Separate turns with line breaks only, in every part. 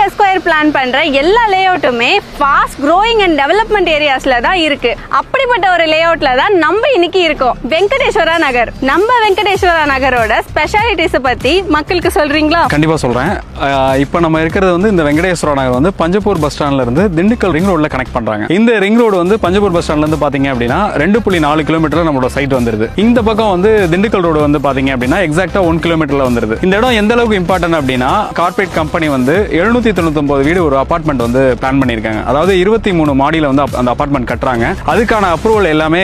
Esquire plan பண்ற எல்லா லேஅவுட்டுமே fast growing and development ஏரியாஸ்ல தான் இருக்கு. அப்படிப்பட்ட ஒரு லேஅவுட்ல தான் நம்ம இன்னைக்கு இருக்கோம், வெங்கடேஸ்வரா நகர். நம்ம வெங்கடேஸ்வரா நகரோட ஸ்பெஷாலிட்டிஸ் பத்தி மக்களுக்கு சொல்றீங்களா?
கண்டிப்பா சொல்றேன். இப்போ நம்ம இருக்கிறது வந்து இந்த வெங்கடேஸ்வரா நகர் வந்து பஞ்சப்பூர் பஸ் ஸ்டாண்ட்ல இருந்து திண்டுக்கல் ரிங் ரோட்ல கனெக்ட் பண்றாங்க. இந்த ரிங் ரோடு வந்து பஞ்சப்பூர் பஸ் ஸ்டாண்ட்ல இருந்து பாத்தீங்க அப்படின்னா 2.4 கிலோமீட்டர்ல நம்மளோட சைட் வந்துருது. இந்த பக்கம் வந்து திண்டுக்கல் ரோடு வந்து பாத்தீங்க அப்படின்னா எக்ஸாக்டா 1 கிலோமீட்டர்ல வந்துருது. இந்த இடம் எந்த அளவுக்கு இம்பார்ட்டன்ட் அப்படின்னா கார்பரேட் கம்பெனி வந்து 799 வீடு ஒரு அபார்ட்மெண்ட் வந்து பிளான் பண்ணிருக்காங்க. அதாவது 23 மாடியில வந்து அந்த அபார்ட்மெண்ட் கட்டுறாங்க. அதுக்கான அப்ரூவல் எல்லாமே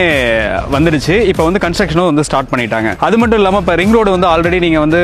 வந்துருச்சு. இப்போ வந்து கன்ஸ்ட்ரக்ஷனும் வந்து ஸ்டார்ட் பண்ணிட்டாங்க. அது மட்டும் இல்லாம இப்ப ரிங் ரோடு வந்து ஆல்ரெடி நீங்க வந்து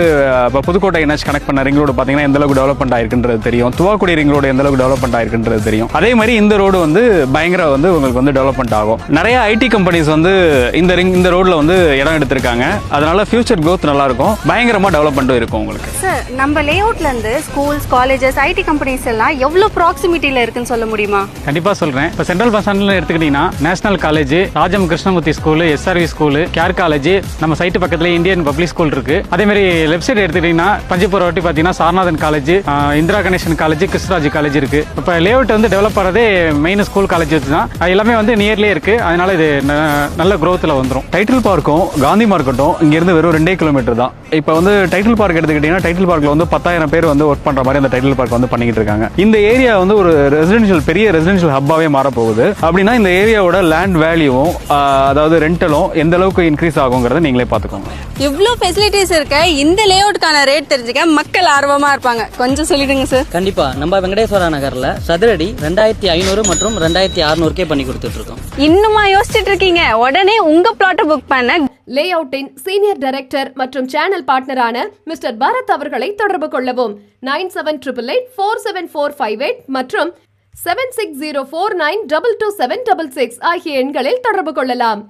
புதுக்கோட்டை என்ஹெச் கனெக்ட் பண்ண ரிங் ரோடு பாத்தீங்கன்னா எந்த அளவுக்கு டெவலப்மெண்ட் ஆயிருக்குன்றது தெரியும். துவாக்குடி ரிங் ரோடு எந்த அளவுக்கு டெவலப்மெண்ட் ஆயிருக்குன்றது தெரியும். அதே மாதிரி இந்த ரோடு வந்து பயங்கர வந்து உங்களுக்கு வந்து டெவலப்மெண்ட் ஆகும். நிறைய ஐடி கம்பெனிஸ் வந்து இந்த ரோட்ல வந்து இடம் எடுத்திருக்காங்க. அதனால ஃபியூச்சர் growth நல்லா இருக்கும், பயங்கரமா டெவலப்மெண்ட்டும் இருக்கும் உங்களுக்கு.
சார், நம்ம லேஅவுட்ல இருந்து ஸ்கூல்ஸ், காலேஜஸ், ஐடி கம்பெனிஸ் எல்லாம் எவ்வளவு ப்ராக்சிமிட்டில இருக்குன்னு சொல்ல முடியுமா?
கண்டிப்பா சொல்றேன். இப்போ சென்ட்ரல் பஸ் ஸ்டாண்ட்ல எடுத்துக்கிட்டீங்கன்னா national college, Rajam Krishnamurthy school, SRV school, care college, நம்ம சைட்டு பக்கத்துல இந்தியன் பப்ளிக் ஸ்கூல் இருக்கு. அதே மாதிரி லெஃப்ட் சைடு எடுத்துக்கிட்டீங்கன்னா பஞ்சப்பூர் ஒட்டி பாத்தீங்கன்னா Saranathan college, Indira Ganesan college, Krishnaraj college இருக்கு. இப்போ லேஅவுட் வந்து டெவலப் ஆறதே மெயின் ஸ்கூல் காலேஜ் தான். எல்லாமே வந்து நியர்லயே இருக்கு. அதனால இது நல்ல growthல வந்துரும்.
டைட்டில் பார்க்கும் காந்தி மார்க்கெட்டும் இங்க இருந்து வெறும் 2 கிலோமீட்டர் தான். இப்போ வந்து டைட்டில் பார்க் எடுத்துக்கிட்டீங்கன்னா டைட்டில் பார்க்ல வந்து 10,000 பேர் வந்து ஒர்க் பண்ற மாதிரி அந்த டைட்டில் பார்க் வந்து பண்ணிட்டு இருக்காங்க. இந்த ஏரியா வந்து ஒரு பெரிய ரெசிடென்ஷியல் ஹப்பாவே மாற போகுது. அப்படின்னா இந்த ஏரியாவோட லேண்ட் வேல்யூவும் அதாவது ரெண்டலும் எந்த அளவுக்கு இன்க்ரீஸ் ஆகுங்கிறத நீங்களே பாத்துக்கோங்க.
இவ்ளோ ஃபெசிலிட்டிஸ் இருக்க இந்த லேஅவுட்கான ரேட் தெரிஞ்சுக்க மக்கள் ஆர்வமா இருப்பாங்க. கொஞ்சம் சொல்லிடுங்க சார்.
கண்டிப்பா நம்ம வெங்கடேஸ்வரா நகர்ல சதுரடி 2500 மற்றும் 2600 பண்ணி கொடுத்துட்டு இருக்கோம்.
இன்னுமா யோசிச்சுட்டு இருக்கீங்க? உடனே உங்க பிளாட்டை புக் பண்ண
லேஅவுட்டின் சீனியர் டைரக்டர் மற்றும் சேனல் பார்ட்னரான மிஸ்டர் பாரத் அவர்களை தொடர்பு கொள்ளவும். 9788847458 மற்றும் 7604922766 ஆகிய எண்களில் தொடர்பு கொள்ளலாம்.